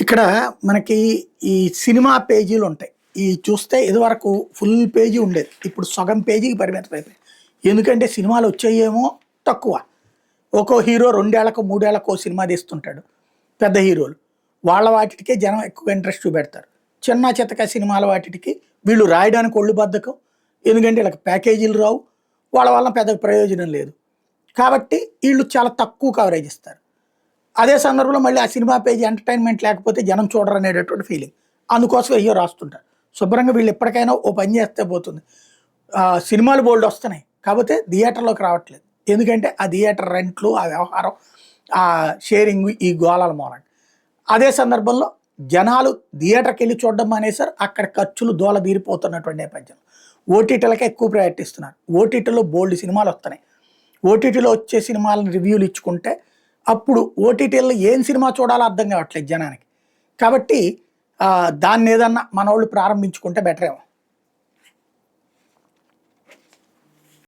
ఇక్కడ మనకి ఈ సినిమా పేజీలు ఉంటాయి. ఈ చూస్తే ఇదివరకు ఫుల్ పేజీ ఉండేది. ఇప్పుడు సగం పేజీకి పరిమితం అయిపోయింది. ఎందుకంటే సినిమాలు వచ్చేయేమో తక్కువ. ఒక్కో హీరో 2 ఏళ్లకు 3 ఏళ్లకో సినిమా తీస్తుంటాడు. పెద్ద హీరోలు. వాళ్ళ వాటికే జనం ఎక్కువ ఇంట్రెస్ట్ చూపెడతారు. చిన్న చితక సినిమాల వాటికి వీళ్ళు రాయడానికి ఒళ్ళు బద్ధకం. ఎందుకంటే వీళ్ళకి ప్యాకేజీలు రావు. వాళ్ళ వల్ల పెద్ద ప్రయోజనం లేదు. కాబట్టి వీళ్ళు చాలా తక్కువ కవరేజ్ ఇస్తారు. అదే సందర్భంలో మళ్ళీ ఆ సినిమా పేజీ ఎంటర్టైన్మెంట్ లేకపోతే జనం చూడరు అనేటటువంటి ఫీలింగ్. అందుకోసం అయ్యో రాస్తుంటారు. శుభ్రంగా వీళ్ళు ఎప్పటికైనా ఓ పని చేస్తే పోతుంది. సినిమాలు బోల్డ్ వస్తున్నాయి. కాకపోతే థియేటర్లోకి రావట్లేదు. ఎందుకంటే ఆ థియేటర్ రెంట్లు, ఆ వ్యవహారం, ఆ షేరింగ్, ఈ గోళాల మూలంగా. అదే సందర్భంలో జనాలు థియేటర్కి వెళ్ళి చూడడం మానేశారు. అక్కడ ఖర్చులు దోల తీరిపోతున్నటువంటి నేపథ్యంలో ఓటీటీలకే ఎక్కువ ప్రయారిటీ ఇస్తున్నారు. ఓటీటీలో బోల్డ్ సినిమాలు వస్తున్నాయి. ఓటీటీలో వచ్చే సినిమాలను రివ్యూలు ఇచ్చుకుంటే అప్పుడు ఓటీటీలో ఏం సినిమా చూడాలో అర్థం కావట్లేదు జనానికి. కాబట్టి దాన్ని ఏదన్నా మనోళ్ళు ప్రారంభించుకుంటే బెటర్ ఏమో.